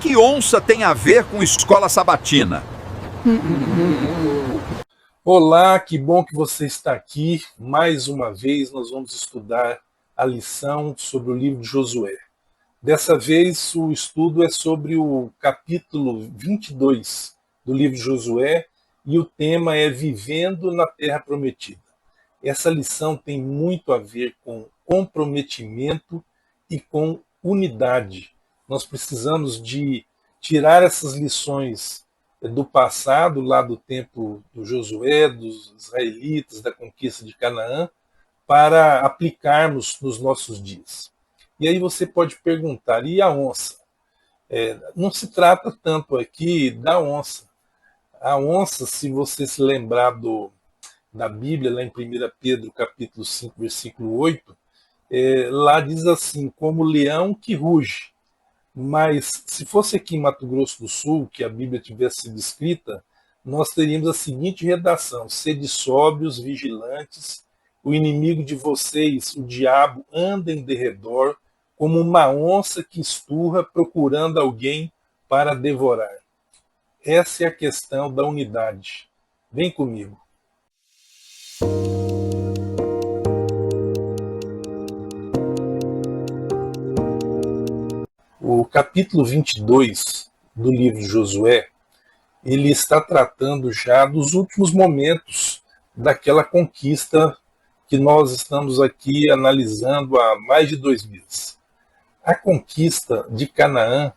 que onça tem a ver com escola sabatina? Olá, que bom que você está aqui. Mais uma vez nós vamos estudar a lição sobre o livro de Josué. Dessa vez o estudo é sobre o capítulo 22 do livro de Josué e o tema é Vivendo na Terra Prometida. Essa lição tem muito a ver com comprometimento e com unidade. Nós precisamos de tirar essas lições do passado, lá do tempo do Josué, dos israelitas, da conquista de Canaã, para aplicarmos nos nossos dias. E aí você pode perguntar, e a onça? Não se trata tanto aqui da onça. A onça, se você se lembrar da Bíblia, lá em 1 Pedro capítulo 5, versículo 8, lá diz assim, como leão que ruge. Mas se fosse aqui em Mato Grosso do Sul, que a Bíblia tivesse sido escrita, nós teríamos a seguinte redação: sede sóbrios, vigilantes, o inimigo de vocês, o diabo, anda em derredor, como uma onça que esturra procurando alguém para devorar. Essa é a questão da unidade. Vem comigo. O capítulo 22 do livro de Josué, ele está tratando já dos últimos momentos daquela conquista que nós estamos aqui analisando há mais de 2 meses. A conquista de Canaã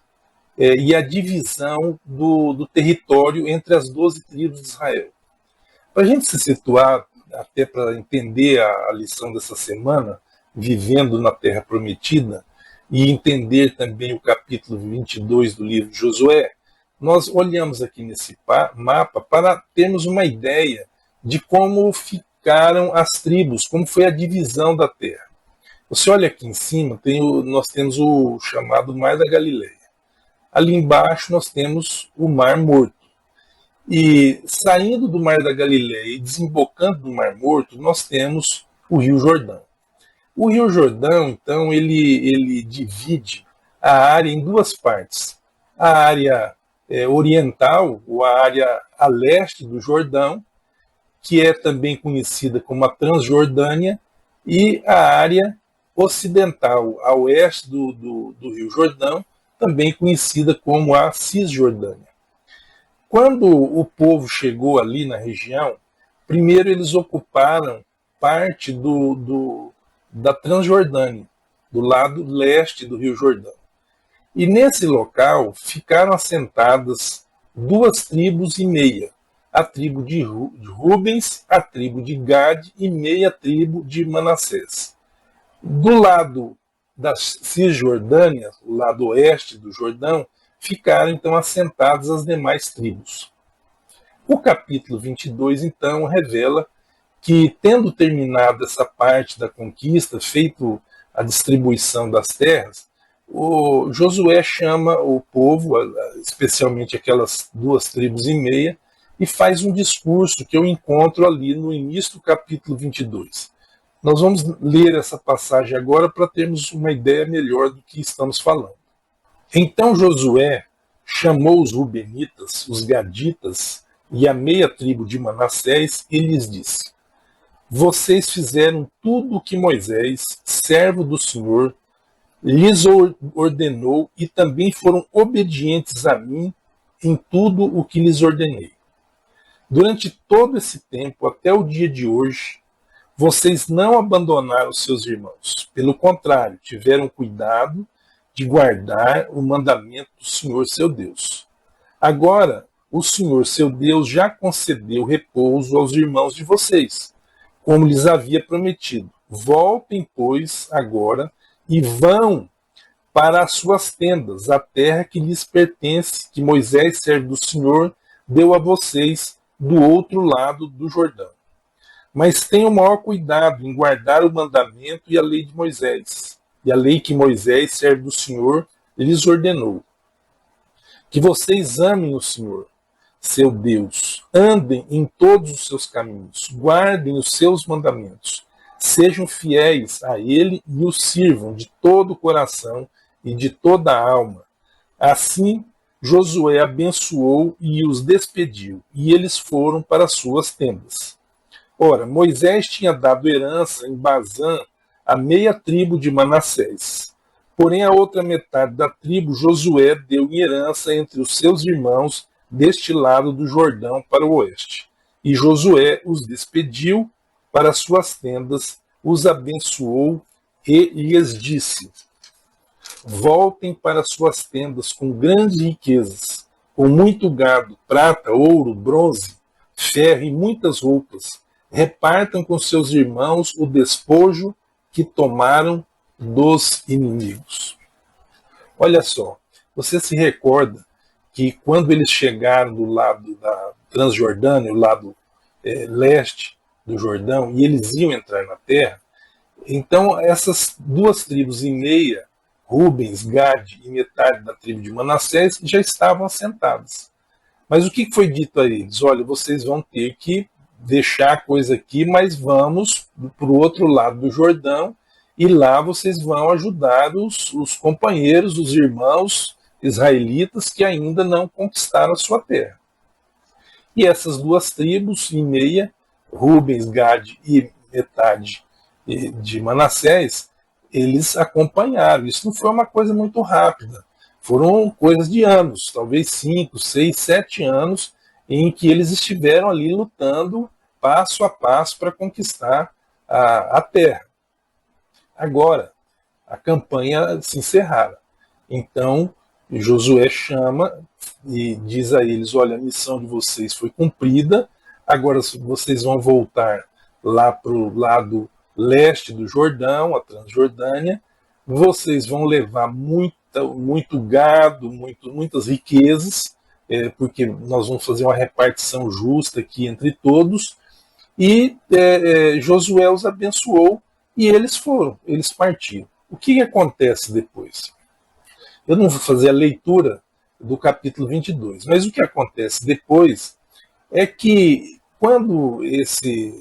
e a divisão do território entre as 12 tribos de Israel. Para a gente se situar, até para entender a lição dessa semana, Vivendo na Terra Prometida, e entender também o capítulo 22 do livro de Josué, nós olhamos aqui nesse mapa para termos uma ideia de como ficaram as tribos, como foi a divisão da terra. Você olha aqui em cima, nós temos o chamado Mar da Galileia. Ali embaixo nós temos o Mar Morto. E saindo do Mar da Galileia e desembocando do Mar Morto, nós temos o Rio Jordão. O Rio Jordão, então, ele divide a área em duas partes. A área oriental, ou a área a leste do Jordão, que é também conhecida como a Transjordânia, e a área ocidental, a oeste do Rio Jordão, também conhecida como a Cisjordânia. Quando o povo chegou ali na região, primeiro eles ocuparam parte da Transjordânia, do lado leste do Rio Jordão. E nesse local ficaram assentadas 2 tribos e meia, a tribo de Rubens, a tribo de Gade e meia tribo de Manassés. Do lado da Cisjordânia, o lado oeste do Jordão, ficaram então assentadas as demais tribos. O capítulo 22, então, revela que, tendo terminado essa parte da conquista, feito a distribuição das terras, o Josué chama o povo, especialmente aquelas 2 tribos e meia, e faz um discurso que eu encontro ali no início do capítulo 22. Nós vamos ler essa passagem agora para termos uma ideia melhor do que estamos falando. Então Josué chamou os Rubenitas, os Gaditas e a meia tribo de Manassés e lhes disse: vocês fizeram tudo o que Moisés, servo do Senhor, lhes ordenou e também foram obedientes a mim em tudo o que lhes ordenei. Durante todo esse tempo, até o dia de hoje, vocês não abandonaram seus irmãos. Pelo contrário, tiveram cuidado de guardar o mandamento do Senhor seu Deus. Agora, o Senhor seu Deus já concedeu repouso aos irmãos de vocês, como lhes havia prometido. Voltem, pois, agora e vão para as suas tendas, a terra que lhes pertence, que Moisés, servo do Senhor, deu a vocês do outro lado do Jordão. Mas tenham o maior cuidado em guardar o mandamento e a lei de Moisés, e a lei que Moisés, servo do Senhor, lhes ordenou. Que vocês amem o Senhor, seu Deus, andem em todos os seus caminhos, guardem os seus mandamentos, sejam fiéis a Ele e o sirvam de todo o coração e de toda a alma. Assim, Josué abençoou e os despediu, e eles foram para suas tendas. Ora, Moisés tinha dado herança em Bazã a meia tribo de Manassés. Porém, a outra metade da tribo Josué deu em herança entre os seus irmãos deste lado do Jordão para o oeste. E Josué os despediu para suas tendas, os abençoou e lhes disse: voltem para suas tendas com grandes riquezas, com muito gado, prata, ouro, bronze, ferro e muitas roupas. Repartam com seus irmãos o despojo que tomaram dos inimigos. Olha só, você se recorda que quando eles chegaram do lado da Transjordânia, o lado leste do Jordão, e eles iam entrar na terra, então essas duas tribos e meia, Rubens, Gade e metade da tribo de Manassés, já estavam assentadas. Mas o que foi dito a eles? Olha, vocês vão ter que deixar a coisa aqui, mas vamos para o outro lado do Jordão, e lá vocês vão ajudar os companheiros, os irmãos israelitas que ainda não conquistaram a sua terra. E essas duas tribos e meia, Rubens, Gade e metade de Manassés, eles acompanharam. Isso não foi uma coisa muito rápida. Foram coisas de anos, talvez 5, 6, 7 anos, em que eles estiveram ali lutando passo a passo para conquistar a terra. Agora, a campanha se encerrara. Então, Josué chama e diz a eles: olha, a missão de vocês foi cumprida, agora vocês vão voltar lá para o lado leste do Jordão, a Transjordânia, vocês vão levar muito gado, muitas riquezas, porque nós vamos fazer uma repartição justa aqui entre todos, e Josué os abençoou, e eles foram, eles partiram. O que acontece depois? Eu não vou fazer a leitura do capítulo 22, mas o que acontece depois é que quando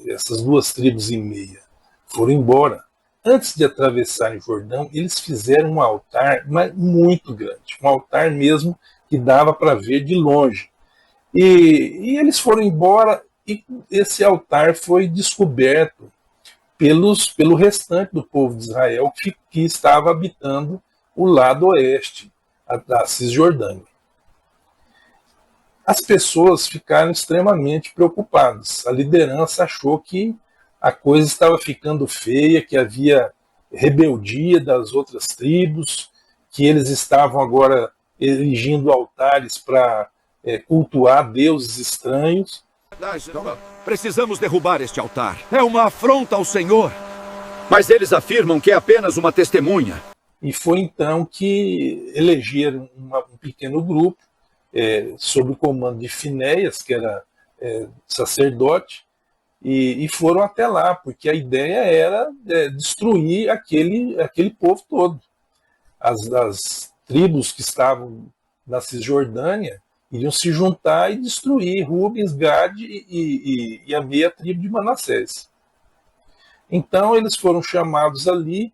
essas duas tribos e meia foram embora, antes de atravessarem o Jordão, eles fizeram um altar muito grande, um altar mesmo que dava para ver de longe. E eles foram embora, e esse altar foi descoberto pelo restante do povo de Israel que estava habitando o lado oeste da Cisjordânia. As pessoas ficaram extremamente preocupadas. A liderança achou que a coisa estava ficando feia, que havia rebeldia das outras tribos, que eles estavam agora erigindo altares para cultuar deuses estranhos. Precisamos derrubar este altar. É uma afronta ao Senhor. Mas eles afirmam que é apenas uma testemunha. E foi então que elegeram um pequeno grupo, sob o comando de Finéias, que era sacerdote, e foram até lá, porque a ideia era destruir aquele povo todo. As tribos que estavam na Cisjordânia iriam se juntar e destruir Rubens, Gade e a meia tribo de Manassés. Então eles foram chamados ali,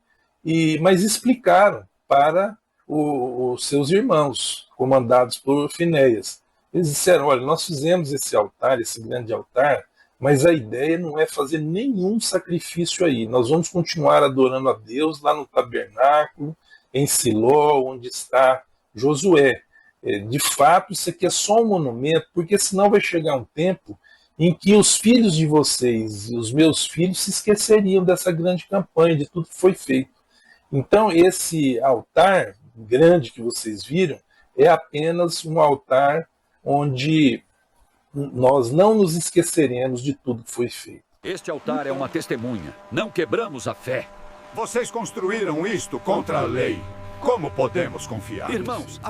mas explicaram para os seus irmãos, comandados por Finéias. Eles disseram: olha, nós fizemos esse altar, esse grande altar, mas a ideia não é fazer nenhum sacrifício aí. Nós vamos continuar adorando a Deus lá no tabernáculo, em Siló, onde está Josué. De fato, isso aqui é só um monumento, porque senão vai chegar um tempo em que os filhos de vocês e os meus filhos se esqueceriam dessa grande campanha, de tudo que foi feito. Então, esse altar grande que vocês viram é apenas um altar onde nós não nos esqueceremos de tudo que foi feito. Este altar é uma testemunha. Não quebramos a fé. Vocês construíram isto contra a lei. Como podemos confiar? Irmãos,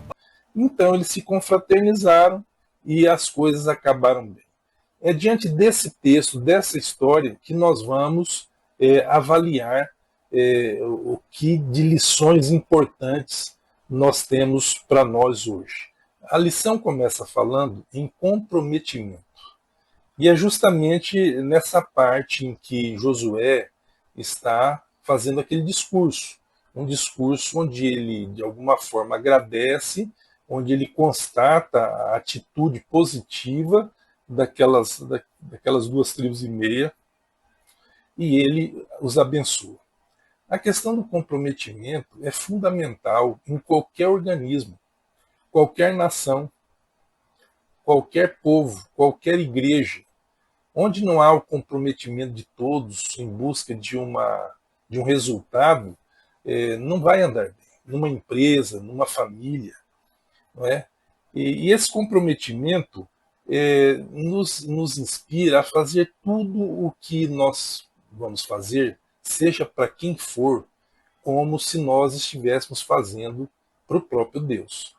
Então eles se confraternizaram e as coisas acabaram bem. É diante desse texto, dessa história, que nós vamos avaliar o que de lições importantes nós temos para nós hoje. A lição começa falando em comprometimento. E é justamente nessa parte em que Josué está fazendo aquele discurso. Um discurso onde ele, de alguma forma, agradece onde ele constata a atitude positiva daquelas 2,5 tribos e ele os abençoa. A questão do comprometimento é fundamental em qualquer organismo, qualquer nação, qualquer povo, qualquer igreja. Onde não há o comprometimento de todos em busca de um resultado, não vai andar bem. Numa empresa, numa família. Não é? E esse comprometimento nos inspira a fazer tudo o que nós vamos fazer, seja para quem for, como se nós estivéssemos fazendo para o próprio Deus.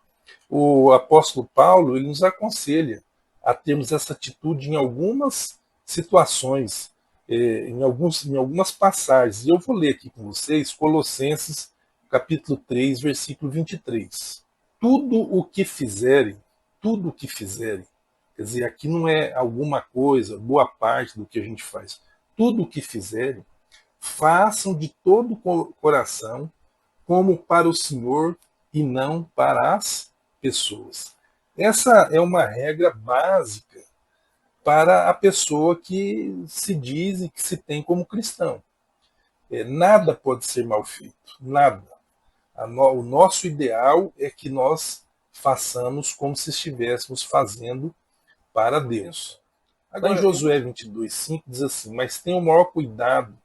O apóstolo Paulo ele nos aconselha a termos essa atitude em algumas situações, em algumas passagens. E eu vou ler aqui com vocês Colossenses capítulo 3, versículo 23. Tudo o que fizerem, quer dizer, aqui não é alguma coisa, boa parte do que a gente faz. Tudo o que fizerem, façam de todo o coração, como para o Senhor e não para as pessoas. Essa é uma regra básica para a pessoa que se diz e que se tem como cristão. Nada pode ser mal feito, nada. O nosso ideal é que nós façamos como se estivéssemos fazendo para Deus. Agora, em Josué 22:5 diz assim: mas tenha o maior cuidado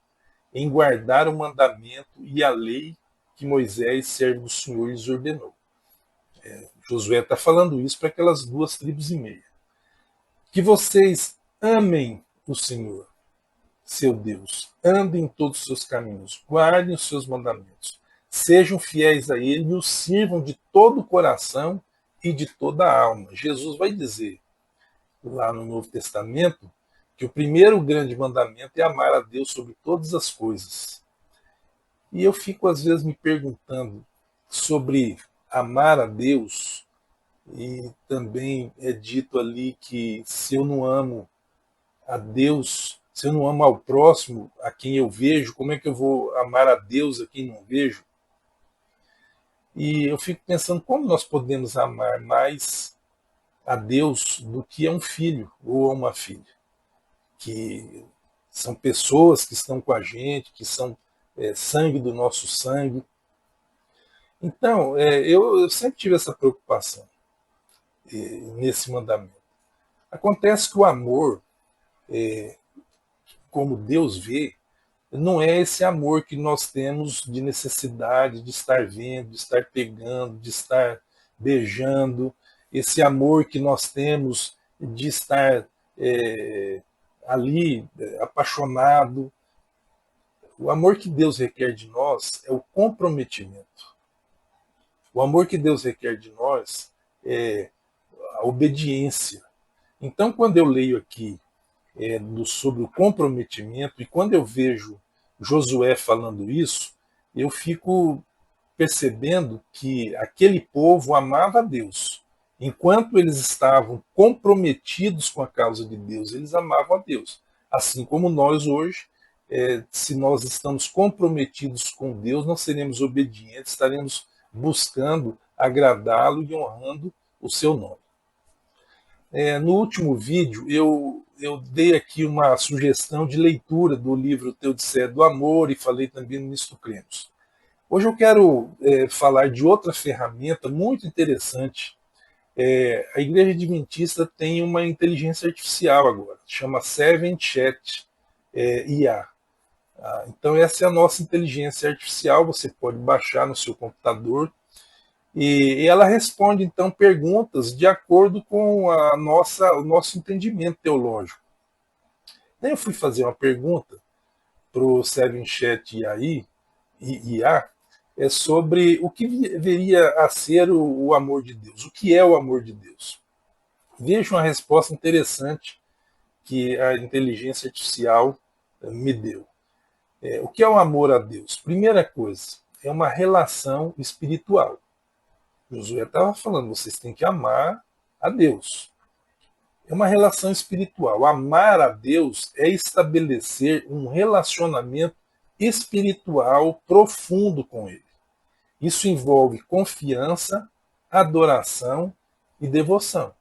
em guardar o mandamento e a lei que Moisés, servo do Senhor, lhes ordenou. Josué está falando isso para aquelas 2,5 tribos. Que vocês amem o Senhor, seu Deus, andem em todos os seus caminhos, guardem os seus mandamentos, sejam fiéis a Ele e o sirvam de todo o coração e de toda a alma. Jesus vai dizer, lá no Novo Testamento, que o primeiro grande mandamento é amar a Deus sobre todas as coisas. E eu fico, às vezes, me perguntando sobre amar a Deus, e também é dito ali que se eu não amo a Deus, se eu não amo ao próximo, a quem eu vejo, como é que eu vou amar a Deus a quem não vejo? E eu fico pensando como nós podemos amar mais a Deus do que a um filho ou a uma filha, que são pessoas que estão com a gente, que são sangue do nosso sangue. Então, eu sempre tive essa preocupação nesse mandamento. Acontece que o amor, como Deus vê, não é esse amor que nós temos de necessidade de estar vendo, de estar pegando, de estar beijando, esse amor que nós temos de estar ali apaixonado. O amor que Deus requer de nós é o comprometimento. O amor que Deus requer de nós é a obediência. Então, quando eu leio aqui sobre o comprometimento, e quando eu vejo Josué falando isso, eu fico percebendo que aquele povo amava a Deus. Enquanto eles estavam comprometidos com a causa de Deus, eles amavam a Deus. Assim como nós hoje, se nós estamos comprometidos com Deus, nós seremos obedientes, estaremos buscando agradá-lo e honrando o seu nome. No último vídeo, eu dei aqui uma sugestão de leitura do livro Teodiceia do Amor e falei também no Nisto Cremos. Hoje eu quero falar de outra ferramenta muito interessante. A Igreja Adventista tem uma inteligência artificial agora, chama Seven Chat IA. Então essa é a nossa inteligência artificial, você pode baixar no seu computador e ela responde então perguntas de acordo com o nosso entendimento teológico. Daí eu fui fazer uma pergunta para o Seven Chat IA, sobre o que viria a ser o amor de Deus. O que é o amor de Deus? Veja uma resposta interessante que a inteligência artificial me deu. O que é o amor a Deus? Primeira coisa, é uma relação espiritual. Josué estava falando, vocês têm que amar a Deus. É uma relação espiritual. Amar a Deus é estabelecer um relacionamento espiritual profundo com Ele. Isso envolve confiança, adoração e devoção.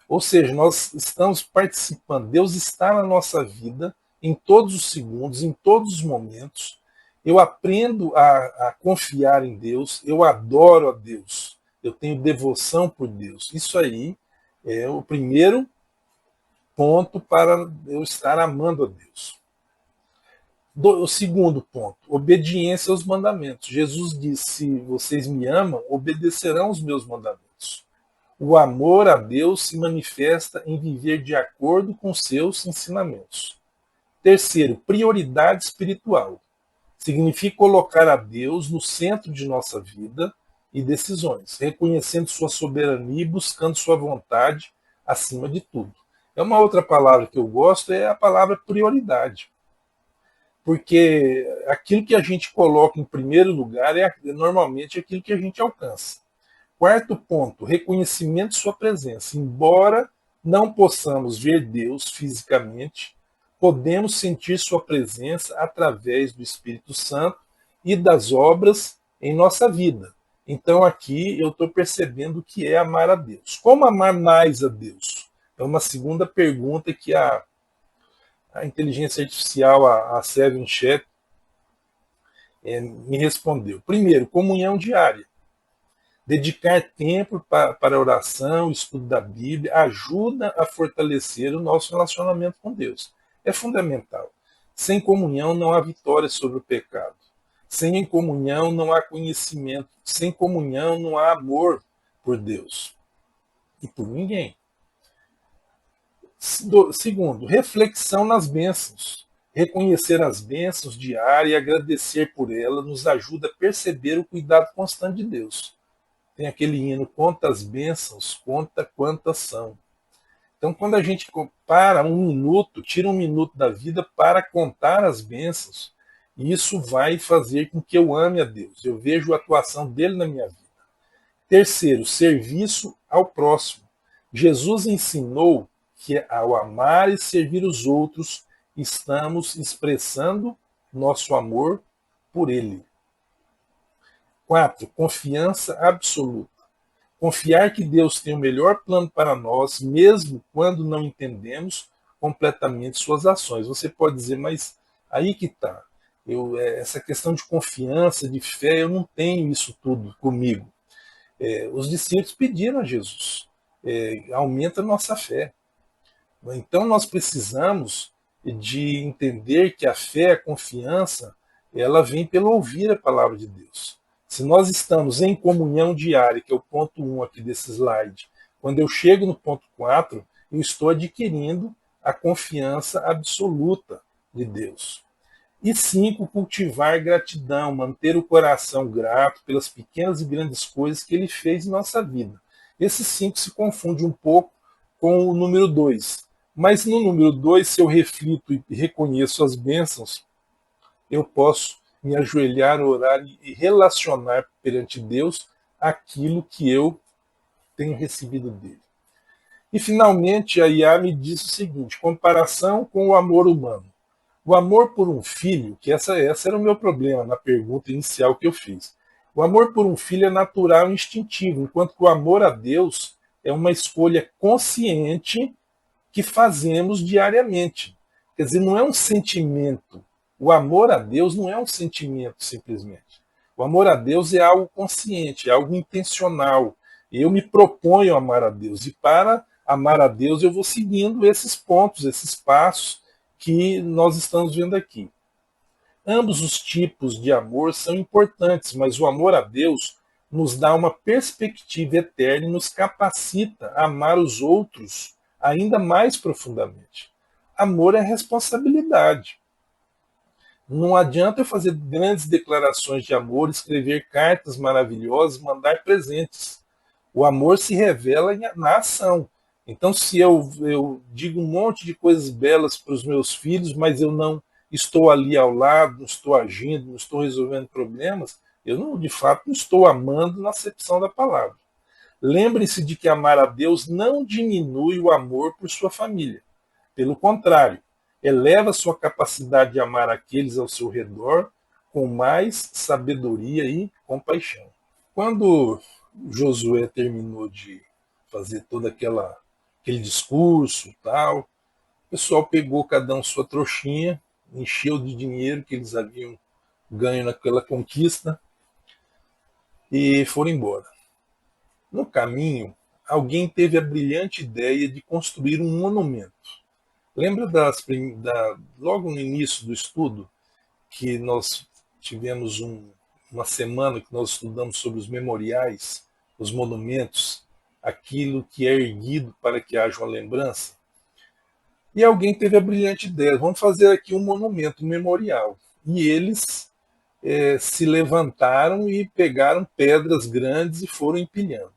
Ou seja, nós estamos participando, Deus está na nossa vida em todos os segundos, em todos os momentos. Eu aprendo a confiar em Deus, eu adoro a Deus, eu tenho devoção por Deus. Isso aí é o primeiro ponto para eu estar amando a Deus. O segundo ponto, obediência aos mandamentos. Jesus disse: se vocês me amam, obedecerão os meus mandamentos. O amor a Deus se manifesta em viver de acordo com seus ensinamentos. Terceiro, prioridade espiritual. Significa colocar a Deus no centro de nossa vida e decisões, reconhecendo sua soberania e buscando sua vontade acima de tudo. É uma outra palavra que eu gosto, é a palavra prioridade. Porque aquilo que a gente coloca em primeiro lugar é normalmente aquilo que a gente alcança. Quarto ponto, reconhecimento de sua presença. Embora não possamos ver Deus fisicamente, podemos sentir sua presença através do Espírito Santo e das obras em nossa vida. Então aqui eu estou percebendo o que é amar a Deus. Como amar mais a Deus? É uma segunda pergunta que a inteligência artificial, a Seven Chat, me respondeu. Primeiro, comunhão diária. Dedicar tempo para a oração, estudo da Bíblia, ajuda a fortalecer o nosso relacionamento com Deus. É fundamental. Sem comunhão não há vitória sobre o pecado. Sem comunhão não há conhecimento. Sem comunhão não há amor por Deus e por ninguém. Segundo, reflexão nas bênçãos. Reconhecer as bênçãos diárias e agradecer por elas nos ajuda a perceber o cuidado constante de Deus. Tem aquele hino, conta as bênçãos, conta quantas são. Então, quando a gente para um minuto, tira um minuto da vida para contar as bênçãos, isso vai fazer com que eu ame a Deus. Eu vejo a atuação dele na minha vida. Terceiro, serviço ao próximo. Jesus ensinou que ao amar e servir os outros, estamos expressando nosso amor por ele. 4. Confiança absoluta. Confiar que Deus tem o melhor plano para nós, mesmo quando não entendemos completamente suas ações. Você pode dizer, mas aí que está. Essa questão de confiança, de fé, eu não tenho isso tudo comigo. Os discípulos pediram a Jesus, aumenta a nossa fé. Então nós precisamos de entender que a fé, a confiança, ela vem pelo ouvir a palavra de Deus. Se nós estamos em comunhão diária, que é o ponto 1 aqui desse slide, quando eu chego no ponto 4, eu estou adquirindo a confiança absoluta de Deus. E 5, cultivar gratidão, manter o coração grato pelas pequenas e grandes coisas que ele fez em nossa vida. Esse 5 se confunde um pouco com o número 2. Mas no número 2, se eu reflito e reconheço as bênçãos, eu posso me ajoelhar, orar e relacionar perante Deus aquilo que eu tenho recebido dele. E finalmente a IA me diz o seguinte, comparação com o amor humano. O amor por um filho, que essa era o meu problema na pergunta inicial que eu fiz. O amor por um filho é natural e instintivo, enquanto que o amor a Deus é uma escolha consciente que fazemos diariamente. Quer dizer, não é um sentimento. O amor a Deus não é um sentimento, simplesmente. O amor a Deus é algo consciente, é algo intencional. Eu me proponho a amar a Deus. E para amar a Deus, eu vou seguindo esses pontos, esses passos que nós estamos vendo aqui. Ambos os tipos de amor são importantes, mas o amor a Deus nos dá uma perspectiva eterna e nos capacita a amar os outros ainda mais profundamente. Amor é responsabilidade. Não adianta eu fazer grandes declarações de amor, escrever cartas maravilhosas, mandar presentes. O amor se revela na ação. Então, se eu digo um monte de coisas belas para os meus filhos, mas eu não estou ali ao lado, não estou agindo, não estou resolvendo problemas, eu não, de fato não estou amando na acepção da palavra. Lembre-se de que amar a Deus não diminui o amor por sua família. Pelo contrário, eleva sua capacidade de amar aqueles ao seu redor com mais sabedoria e compaixão. Quando Josué terminou de fazer todo aquele discurso, tal, o pessoal pegou cada um sua trouxinha, encheu de dinheiro que eles haviam ganho naquela conquista e foram embora. No caminho, alguém teve a brilhante ideia de construir um monumento. Lembra logo no início do estudo que nós tivemos uma semana que nós estudamos sobre os memoriais, os monumentos, aquilo que é erguido para que haja uma lembrança? E alguém teve a brilhante ideia, vamos fazer aqui um monumento, um memorial. E eles se levantaram e pegaram pedras grandes e foram empilhando.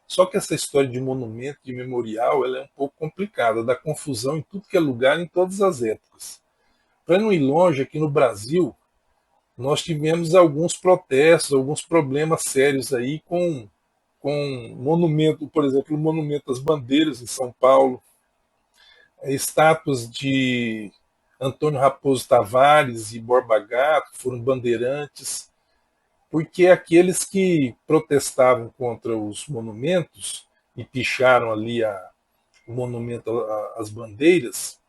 Só que essa história de monumento, de memorial, ela é um pouco complicada, dá confusão em tudo que é lugar, em todas as épocas. Para não ir longe, aqui no Brasil, nós tivemos alguns protestos, alguns problemas sérios aí com monumento, por exemplo, o monumento às bandeiras em São Paulo, estátuas de Antônio Raposo Tavares e Borba Gato foram bandeirantes, porque aqueles que protestavam contra os monumentos e picharam ali o monumento às bandeiras,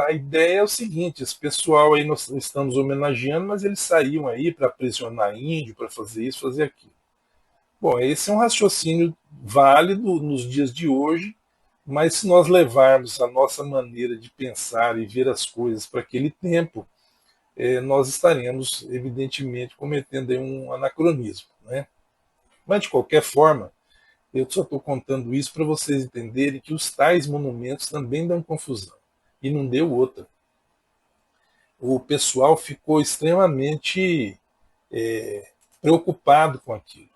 a ideia é o seguinte: esse pessoal aí nós estamos homenageando, mas eles saíam aí para aprisionar índio, para fazer isso, fazer aquilo. Bom, esse é um raciocínio válido nos dias de hoje, mas se nós levarmos a nossa maneira de pensar e ver as coisas para aquele tempo, nós estaremos, evidentemente, cometendo aí um anacronismo, né? Mas, de qualquer forma, eu só estou contando isso para vocês entenderem que os tais monumentos também dão confusão. E não deu outra. O pessoal ficou extremamente preocupado com aquilo,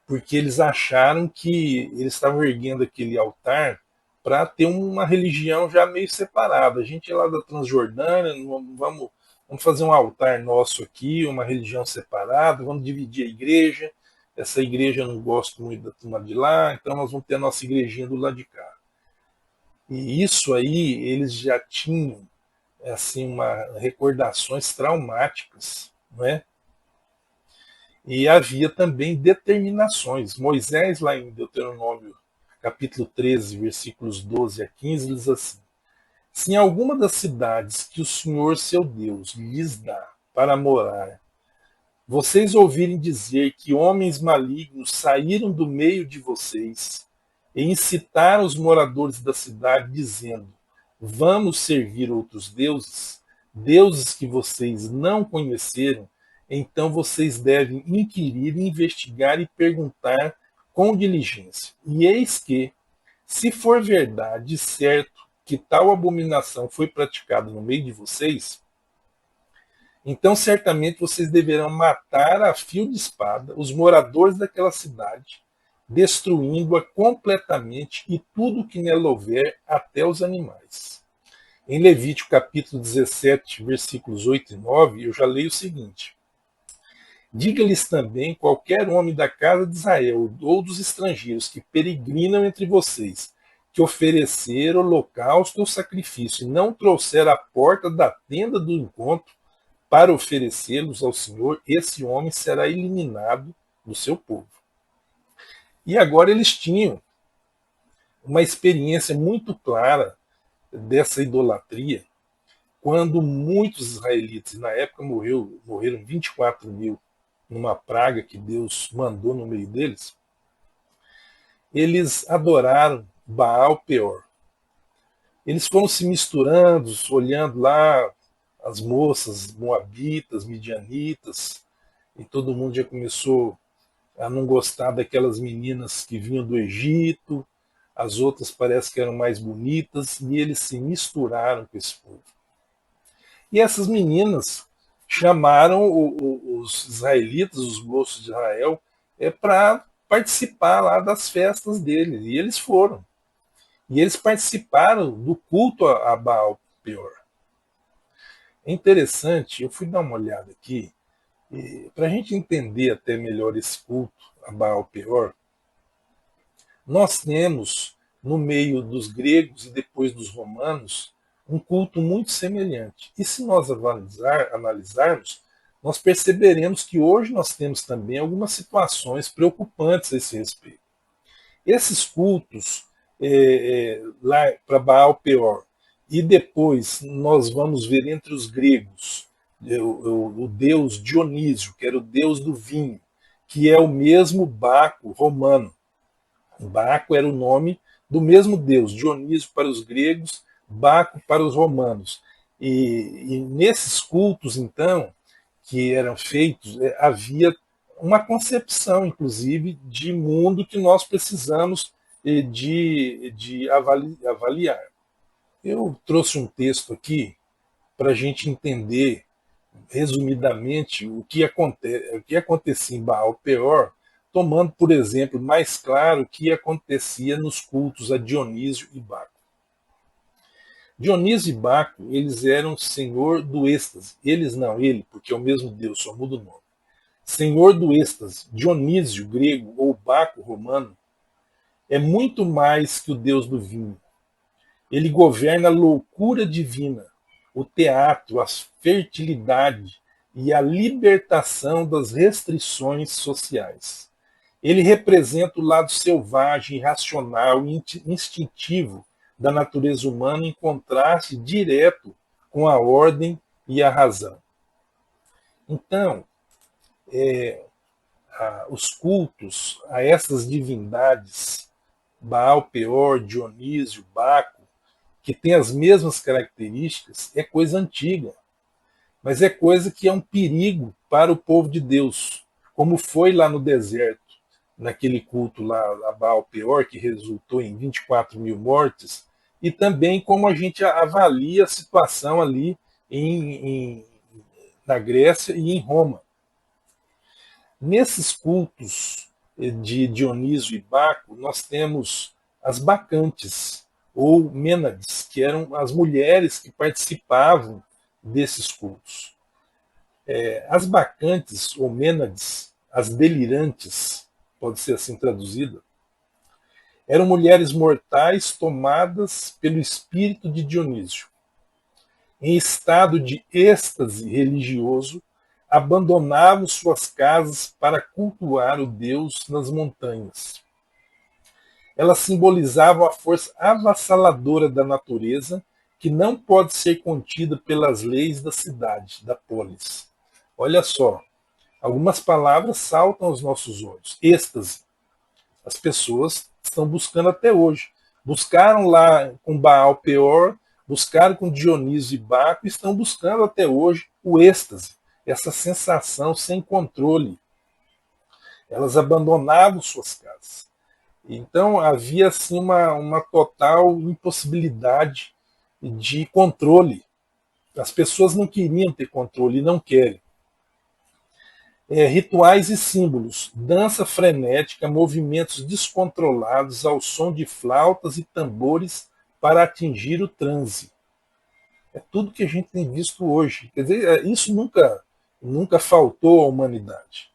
porque eles acharam que eles estavam erguendo aquele altar para ter uma religião já meio separada. A gente é lá da Transjordânia, vamos fazer um altar nosso aqui, uma religião separada, vamos dividir a igreja. Essa igreja eu não gosto muito da turma de lá, então nós vamos ter a nossa igrejinha do lado de cá. E isso aí eles já tinham assim recordações traumáticas, não é? E havia também determinações. Moisés, lá em Deuteronômio capítulo 13, versículos 12 a 15, diz assim: se em alguma das cidades que o Senhor seu Deus lhes dá para morar, vocês ouvirem dizer que homens malignos saíram do meio de vocês e incitaram os moradores da cidade, dizendo: vamos servir outros deuses, deuses que vocês não conheceram, então vocês devem inquirir, investigar e perguntar com diligência. E eis que, se for verdade e certo que tal abominação foi praticada no meio de vocês, então certamente vocês deverão matar a fio de espada os moradores daquela cidade, destruindo-a completamente e tudo que nela houver, até os animais. Em Levítico capítulo 17, versículos 8 e 9, eu já leio o seguinte: diga-lhes também qualquer homem da casa de Israel ou dos estrangeiros que peregrinam entre vocês, que oferecer holocausto ou sacrifício e não trouxer à porta da tenda do encontro para oferecê-los ao Senhor, esse homem será eliminado do seu povo. E agora eles tinham uma experiência muito clara dessa idolatria, quando muitos israelitas, e na época morreram 24 mil numa praga que Deus mandou no meio deles, eles adoraram Baal Peor. Eles foram se misturando, olhando lá as moças moabitas, midianitas, e todo mundo já começou a não gostar daquelas meninas que vinham do Egito, as outras parece que eram mais bonitas, e eles se misturaram com esse povo. E essas meninas chamaram os israelitas, os moços de Israel, para participar lá das festas deles, e eles foram. E eles participaram do culto a Baal Peor. É interessante, eu fui dar uma olhada aqui, para a gente entender até melhor esse culto a Baal Peor, nós temos, no meio dos gregos e depois dos romanos, um culto muito semelhante. E se nós analisarmos, nós perceberemos que hoje nós temos também algumas situações preocupantes a esse respeito. Esses cultos lá para Baal Peor, e depois nós vamos ver entre os gregos o deus Dionísio, que era o deus do vinho, que é o mesmo Baco romano. Baco era o nome do mesmo deus, Dionísio para os gregos, Baco para os romanos. E nesses cultos, então, que eram feitos, havia uma concepção, inclusive, de mundo que nós precisamos de avaliar. Eu trouxe um texto aqui para a gente entender, resumidamente, o que acontecia em Baal Peor, tomando, por exemplo, mais claro o que acontecia nos cultos a Dionísio e Baco. Dionísio e Baco, eles eram senhor do êxtase. Ele, porque é o mesmo Deus, só muda o nome. Senhor do êxtase, Dionísio grego ou Baco romano, é muito mais que o deus do vinho. Ele governa a loucura divina, o teatro, a fertilidade e a libertação das restrições sociais. Ele representa o lado selvagem, irracional e instintivo da natureza humana em contraste direto com a ordem e a razão. Então, os cultos a essas divindades, Baal, Peor, Dionísio, Baco, que tem as mesmas características, é coisa antiga, mas é coisa que é um perigo para o povo de Deus, como foi lá no deserto, naquele culto lá a Baal Peor, que resultou em 24 mil mortes, e também como a gente avalia a situação ali na Grécia e em Roma. Nesses cultos de Dionísio e Baco, nós temos as bacantes, ou mênades, que eram as mulheres que participavam desses cultos. As bacantes, ou mênades, as delirantes, pode ser assim traduzida, eram mulheres mortais tomadas pelo espírito de Dionísio. Em estado de êxtase religioso, abandonavam suas casas para cultuar o Deus nas montanhas. Elas simbolizavam a força avassaladora da natureza, que não pode ser contida pelas leis da cidade, da polis. Olha só, algumas palavras saltam aos nossos olhos. Êxtase. As pessoas estão buscando até hoje. Buscaram lá com Baal Peor, buscaram com Dionísio e Baco, e estão buscando até hoje o êxtase, essa sensação sem controle. Elas abandonavam suas casas. Então havia assim uma total impossibilidade de controle. As pessoas não queriam ter controle e não querem. Rituais e símbolos, dança frenética, movimentos descontrolados ao som de flautas e tambores para atingir o transe. É tudo que a gente tem visto hoje. Quer dizer, isso nunca faltou à humanidade.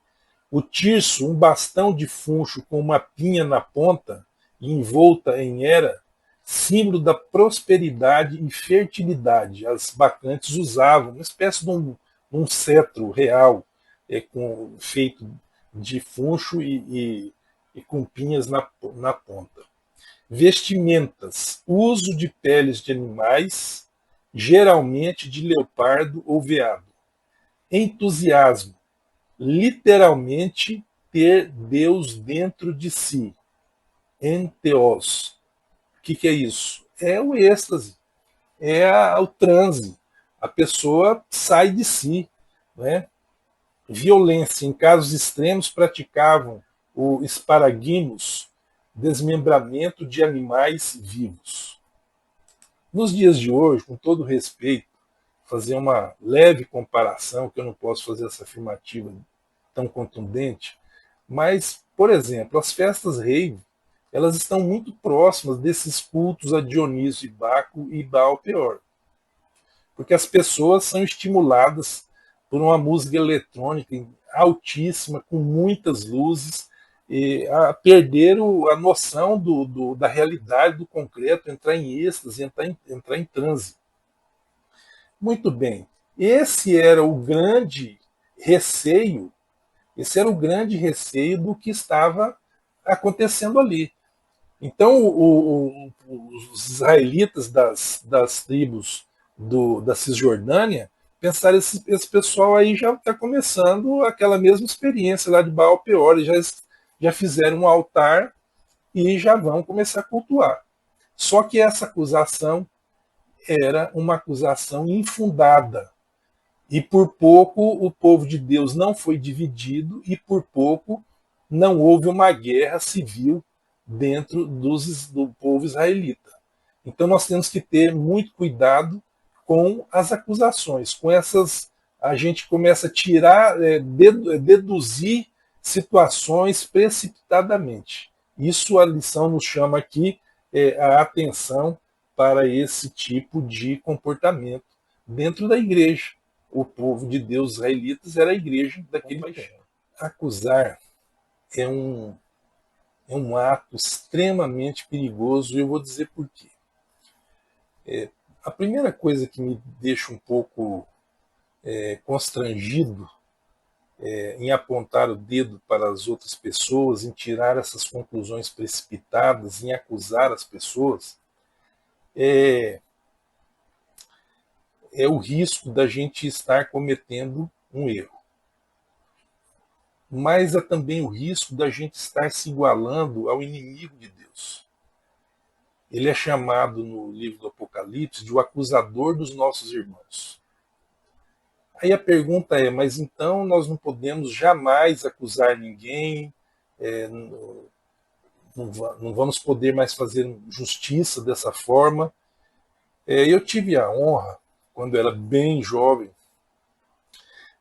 O tirso, um bastão de funcho com uma pinha na ponta e envolta em era, símbolo da prosperidade e fertilidade. As bacantes usavam uma espécie de um cetro real, feito de funcho e com pinhas na ponta. Vestimentas, uso de peles de animais, geralmente de leopardo ou veado. Entusiasmo, literalmente ter Deus dentro de si. Enteos. O que é isso? É o êxtase, o transe. A pessoa sai de si. Né? Violência. Em casos extremos, praticavam o esparaguimos, desmembramento de animais vivos. Nos dias de hoje, com todo respeito, fazer uma leve comparação, que eu não posso fazer essa afirmativa tão contundente, mas, por exemplo, as festas rave, elas estão muito próximas desses cultos a Dionísio e Baco e Baal Peor, porque as pessoas são estimuladas por uma música eletrônica altíssima, com muitas luzes, a perder a noção da realidade, do concreto, entrar em êxtase, entrar em transe. Muito bem, esse era o grande receio, esse era o grande receio do que estava acontecendo ali. Então, os israelitas das tribos da Cisjordânia pensaram, esse pessoal aí já está começando aquela mesma experiência lá de Baal Peor, já fizeram um altar e já vão começar a cultuar. Só que essa acusação era uma acusação infundada. E por pouco o povo de Deus não foi dividido e por pouco não houve uma guerra civil dentro do povo israelita. Então nós temos que ter muito cuidado com as acusações, com essas a gente começa a tirar, deduzir situações precipitadamente. Isso a lição nos chama aqui a atenção para esse tipo de comportamento dentro da igreja. O povo de Deus israelitas era a igreja daquele tempo. Acusar é um ato extremamente perigoso e eu vou dizer por quê. A primeira coisa que me deixa um pouco constrangido em apontar o dedo para as outras pessoas, em tirar essas conclusões precipitadas, em acusar as pessoas, é o risco da gente estar cometendo um erro. Mas há também o risco da gente estar se igualando ao inimigo de Deus. Ele é chamado no livro do Apocalipse de o acusador dos nossos irmãos. Aí a pergunta é, mas então nós não podemos jamais acusar ninguém, não vamos poder mais fazer justiça dessa forma. Eu tive a honra, quando era bem jovem,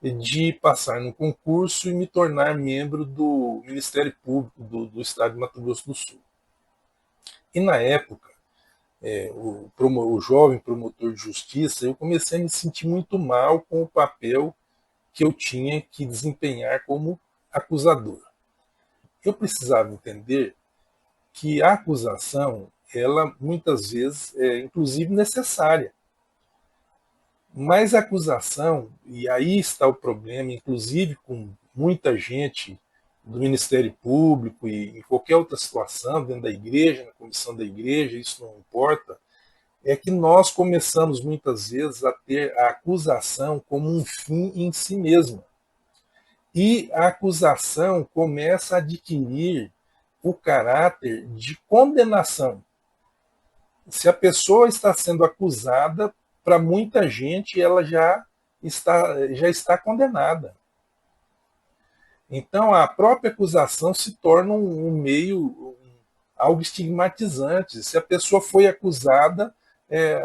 de passar no concurso e me tornar membro do Ministério Público do Estado de Mato Grosso do Sul. E na época, o jovem promotor de justiça, eu comecei a me sentir muito mal com o papel que eu tinha que desempenhar como acusador. Eu precisava entender que a acusação, ela muitas vezes é inclusive necessária. Mas a acusação, e aí está o problema, inclusive com muita gente do Ministério Público e em qualquer outra situação, dentro da igreja, na comissão da igreja, isso não importa, é que nós começamos muitas vezes a ter a acusação como um fim em si mesma. E a acusação começa a adquirir o caráter de condenação. Se a pessoa está sendo acusada, para muita gente ela já está condenada. Então a própria acusação se torna algo estigmatizante. Se a pessoa foi acusada,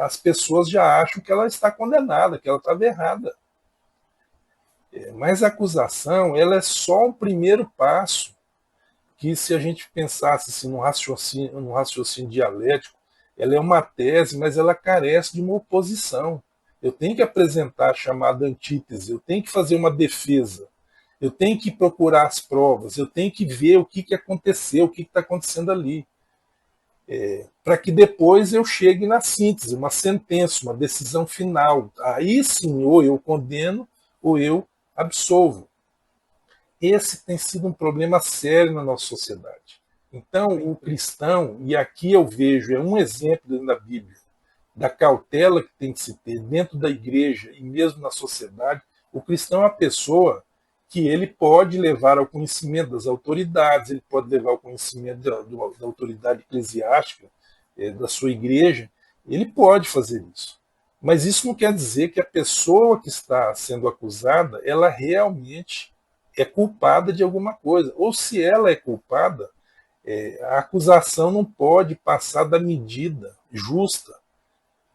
as pessoas já acham que ela está condenada, que ela estava errada. Mas a acusação, ela é só um primeiro passo, que se a gente pensasse assim, num raciocínio dialético, ela é uma tese, mas ela carece de uma oposição. Eu tenho que apresentar a chamada antítese, eu tenho que fazer uma defesa, eu tenho que procurar as provas, eu tenho que ver o que aconteceu, o que está acontecendo ali. Para que depois eu chegue na síntese, uma sentença, uma decisão final. Aí sim, ou eu condeno, ou eu absolvo. Esse tem sido um problema sério na nossa sociedade. Então, o cristão, e aqui eu vejo, é um exemplo dentro da Bíblia, da cautela que tem que se ter dentro da igreja e mesmo na sociedade, o cristão é uma pessoa que ele pode levar ao conhecimento das autoridades, ele pode levar ao conhecimento da autoridade eclesiástica, da sua igreja, ele pode fazer isso. Mas isso não quer dizer que a pessoa que está sendo acusada, ela realmente é culpada de alguma coisa. Ou se ela é culpada, a acusação não pode passar da medida justa,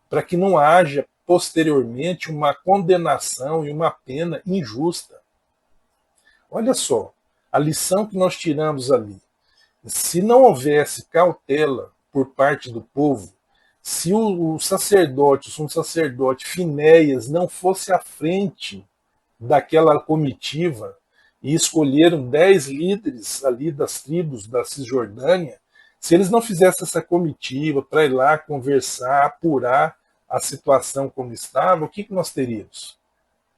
para que não haja posteriormente uma condenação e uma pena injusta. Olha só, a lição que nós tiramos ali. Se não houvesse cautela por parte do povo, se o sumo sacerdote Finéias não fosse à frente daquela comitiva e escolheram 10 líderes ali das tribos da Cisjordânia, se eles não fizessem essa comitiva para ir lá conversar, apurar a situação como estava, o que nós teríamos?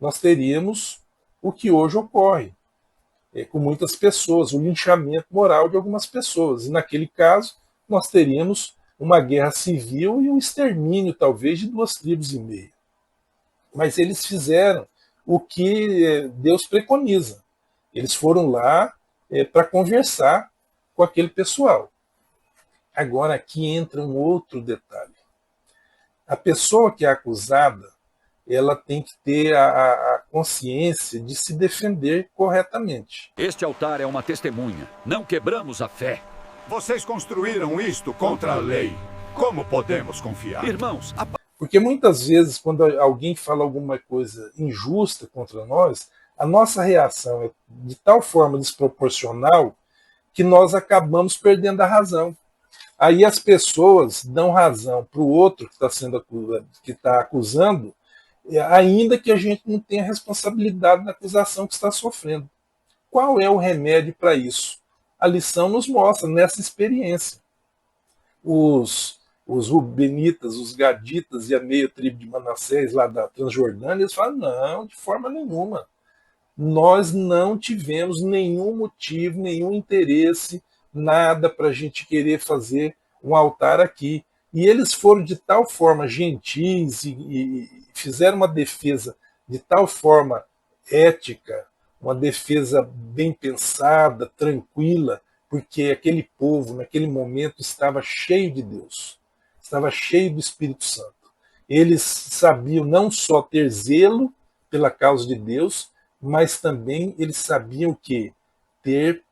Nós teríamos o que hoje ocorre com muitas pessoas, o linchamento moral de algumas pessoas. E naquele caso, nós teríamos uma guerra civil e um extermínio, talvez, de 2,5 tribos. Mas eles fizeram o que Deus preconiza. Eles foram lá para conversar com aquele pessoal. Agora aqui entra um outro detalhe. A pessoa que é acusada, ela tem que ter a consciência de se defender corretamente. Este altar é uma testemunha. Não quebramos a fé. Vocês construíram isto contra a lei. Como podemos confiar? Irmãos, porque muitas vezes, quando alguém fala alguma coisa injusta contra nós, a nossa reação é de tal forma desproporcional que nós acabamos perdendo a razão. Aí as pessoas dão razão para o outro que está acusando, ainda que a gente não tenha responsabilidade na acusação que está sofrendo. Qual é o remédio para isso? A lição nos mostra nessa experiência. Os Rubenitas, os Gaditas e a meia tribo de Manassés, lá da Transjordânia, eles falam, não, de forma nenhuma. Nós não tivemos nenhum motivo, nenhum interesse, nada para a gente querer fazer um altar aqui. E eles foram de tal forma gentis e fizeram uma defesa de tal forma ética, uma defesa bem pensada, tranquila, porque aquele povo, naquele momento, estava cheio de Deus, estava cheio do Espírito Santo. Eles sabiam não só ter zelo pela causa de Deus, mas também eles sabiam que ter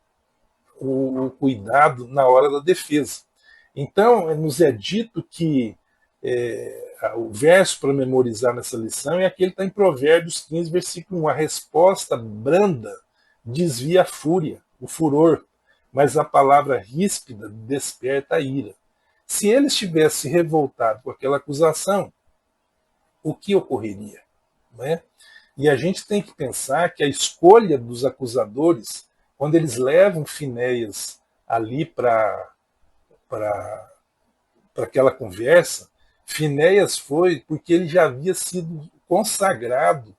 o cuidado na hora da defesa. Então, nos é dito que o verso para memorizar nessa lição é aquele que está em Provérbios 15, versículo 1. A resposta branda desvia a fúria, o furor, mas a palavra ríspida desperta a ira. Se eles tivessem se revoltado com aquela acusação, o que ocorreria? Não é? E a gente tem que pensar que a escolha dos acusadores, quando eles levam Finéias ali para aquela conversa, Finéias foi porque ele já havia sido consagrado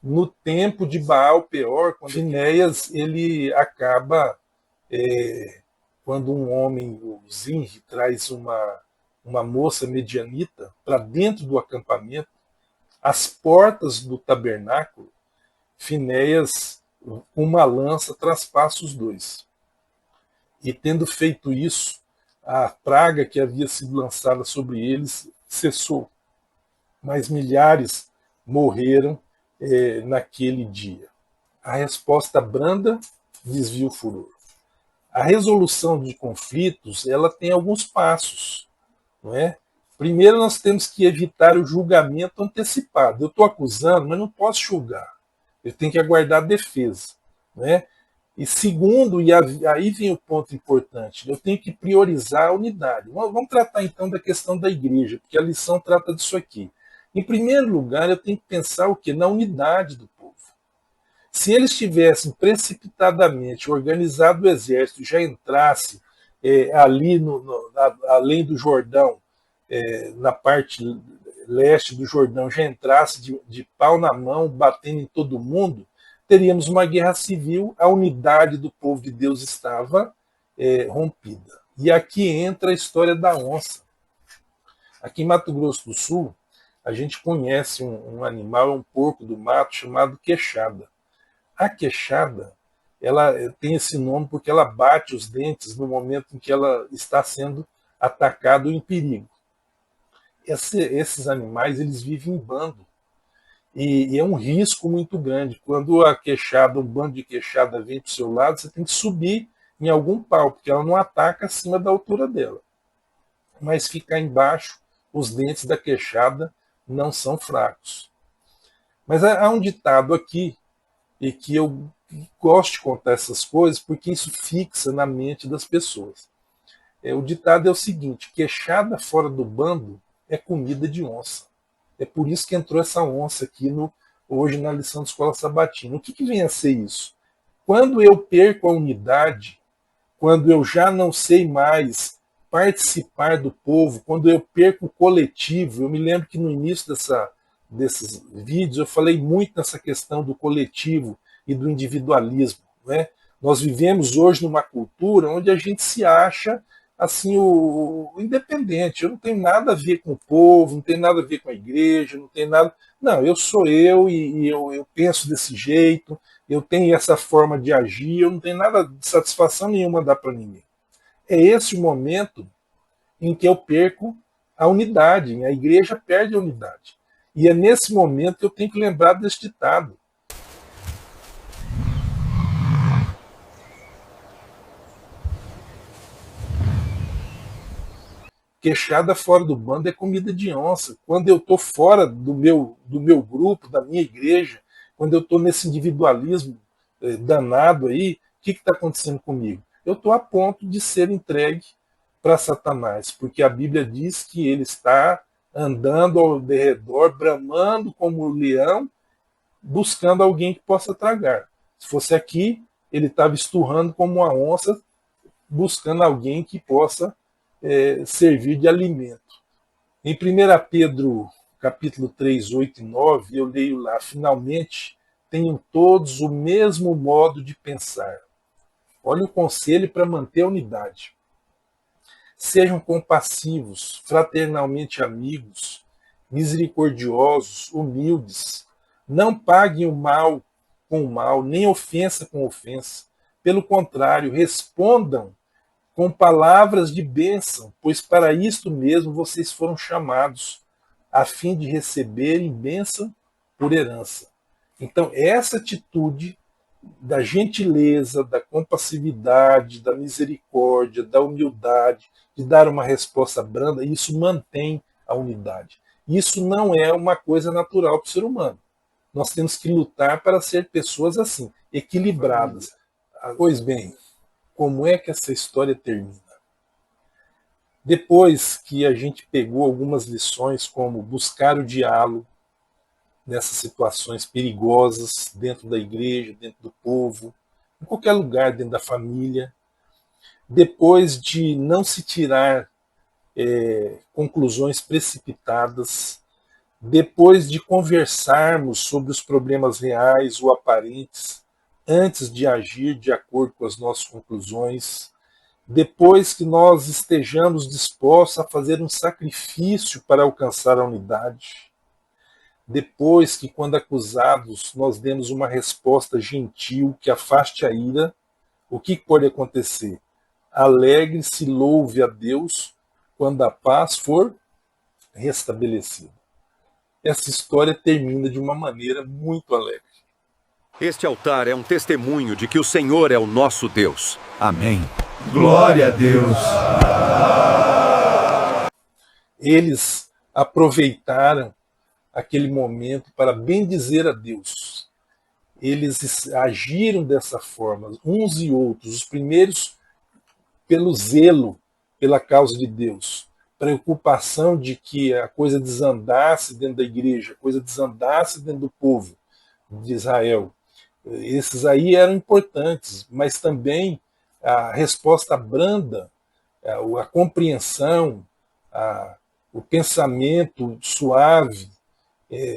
no tempo de Baal Peor. Quando Finéias ele acaba, quando um homem, o Zinri, traz uma moça medianita para dentro do acampamento, às portas do tabernáculo, Finéias, com uma lança, traspassa os dois. E tendo feito isso, a praga que havia sido lançada sobre eles cessou. Mas milhares morreram naquele dia. A resposta branda desvia o furor. A resolução de conflitos, ela tem alguns passos, não é? Primeiro, nós temos que evitar o julgamento antecipado. Eu estou acusando, mas não posso julgar. Eu tenho que aguardar a defesa. Né? E segundo, e aí vem o ponto importante, eu tenho que priorizar a unidade. Vamos tratar então da questão da igreja, porque a lição trata disso aqui. Em primeiro lugar, eu tenho que pensar o quê? Na unidade do povo. Se eles tivessem precipitadamente organizado o exército e já entrasse ali além do Jordão, na parte leste do Jordão, já entrasse de pau na mão, batendo em todo mundo, teríamos uma guerra civil, a unidade do povo de Deus estava rompida. E aqui entra a história da onça. Aqui em Mato Grosso do Sul, a gente conhece um animal, um porco do mato, chamado queixada. A queixada, ela tem esse nome porque ela bate os dentes no momento em que ela está sendo atacada ou em perigo. Esses animais, eles vivem em bando. E é um risco muito grande. Quando um bando de queixada vem para o seu lado, você tem que subir em algum pau, porque ela não ataca acima da altura dela. Mas ficar embaixo, os dentes da queixada não são fracos. Mas há um ditado aqui, e que eu gosto de contar essas coisas, porque isso fixa na mente das pessoas. O ditado é o seguinte: queixada fora do bando é comida de onça. É por isso que entrou essa onça aqui hoje na lição de escola sabatina. O que vem a ser isso? Quando eu perco a unidade, quando eu já não sei mais participar do povo, quando eu perco o coletivo, eu me lembro que no início desses vídeos eu falei muito nessa questão do coletivo, e do individualismo, né? Nós vivemos hoje numa cultura onde a gente se acha assim o independente. Eu não tenho nada a ver com o povo, não tenho nada a ver com a igreja, não tenho nada. Não, eu sou eu e eu penso desse jeito, eu tenho essa forma de agir, eu não tenho nada de satisfação nenhuma a dar para ninguém. É esse o momento em que eu perco a unidade, a igreja perde a unidade. E é nesse momento que eu tenho que lembrar desse ditado. Queixada fora do bando é comida de onça. Quando eu estou fora do meu grupo, da minha igreja, quando eu estou nesse individualismo danado aí, o que está acontecendo comigo? Eu estou a ponto de ser entregue para Satanás, porque a Bíblia diz que ele está andando ao redor, bramando como um leão, buscando alguém que possa tragar. Se fosse aqui, ele estava esturrando como uma onça, buscando alguém que possa servir de alimento. Em 1 Pedro capítulo 3, 8 e 9, eu leio lá: finalmente tenham todos o mesmo modo de pensar. Olha o conselho para manter a unidade. Sejam compassivos, fraternalmente amigos, misericordiosos, humildes. Não paguem o mal com o mal, nem ofensa com ofensa. Pelo contrário, respondam com palavras de bênção, pois para isto mesmo vocês foram chamados, a fim de receberem bênção por herança. Então, essa atitude da gentileza, da compassividade, da misericórdia, da humildade, de dar uma resposta branda, isso mantém a unidade. Isso não é uma coisa natural para o ser humano. Nós temos que lutar para ser pessoas assim, equilibradas. Pois bem, como é que essa história termina? Depois que a gente pegou algumas lições, como buscar o diálogo nessas situações perigosas dentro da igreja, dentro do povo, em qualquer lugar, dentro da família, depois de não se tirar conclusões precipitadas, depois de conversarmos sobre os problemas reais ou aparentes, antes de agir de acordo com as nossas conclusões, depois que nós estejamos dispostos a fazer um sacrifício para alcançar a unidade, depois que, quando acusados, nós demos uma resposta gentil que afaste a ira, o que pode acontecer? Alegre-se, louve a Deus quando a paz for restabelecida. Essa história termina de uma maneira muito alegre. Este altar é um testemunho de que o Senhor é o nosso Deus. Amém. Glória a Deus. Eles aproveitaram aquele momento para bendizer a Deus. Eles agiram dessa forma, uns e outros. Os primeiros pelo zelo pela causa de Deus, preocupação de que a coisa desandasse dentro da igreja, a coisa desandasse dentro do povo de Israel. Esses aí eram importantes, mas também a resposta branda, a compreensão, o pensamento suave,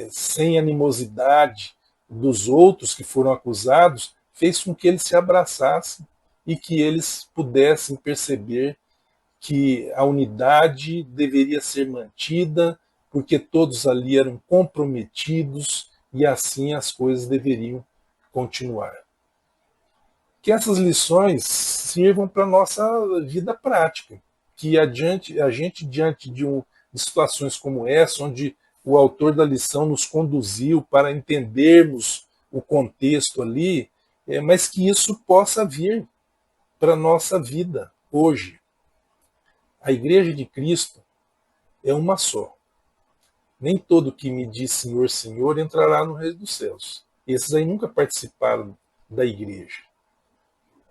sem animosidade dos outros que foram acusados, fez com que eles se abraçassem e que eles pudessem perceber que a unidade deveria ser mantida, porque todos ali eram comprometidos e assim as coisas deveriam continuar. Que essas lições sirvam para a nossa vida prática, que a gente diante de situações como essa, onde o autor da lição nos conduziu para entendermos o contexto ali, mas que isso possa vir para a nossa vida hoje. A Igreja de Cristo é uma só. Nem todo que me diz Senhor, Senhor entrará no reino dos céus. Esses aí nunca participaram da igreja.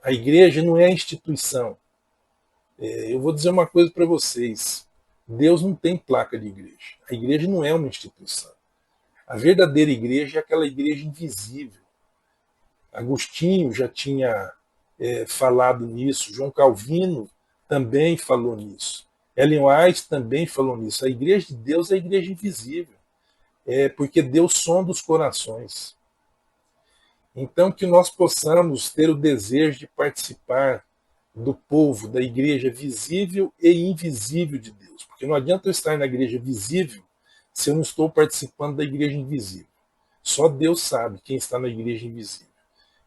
A igreja não é a instituição. Eu vou dizer uma coisa para vocês. Deus não tem placa de igreja. A igreja não é uma instituição. A verdadeira igreja é aquela igreja invisível. Agostinho já tinha falado nisso. João Calvino também falou nisso. Ellen White também falou nisso. A igreja de Deus é a igreja invisível. Porque Deus sonda os corações. Então, que nós possamos ter o desejo de participar do povo, da igreja visível e invisível de Deus. Porque não adianta eu estar na igreja visível se eu não estou participando da igreja invisível. Só Deus sabe quem está na igreja invisível.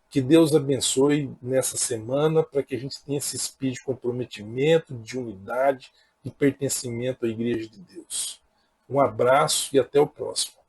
Que Deus abençoe nessa semana para que a gente tenha esse espírito de comprometimento, de unidade e pertencimento à igreja de Deus. Um abraço e até o próximo.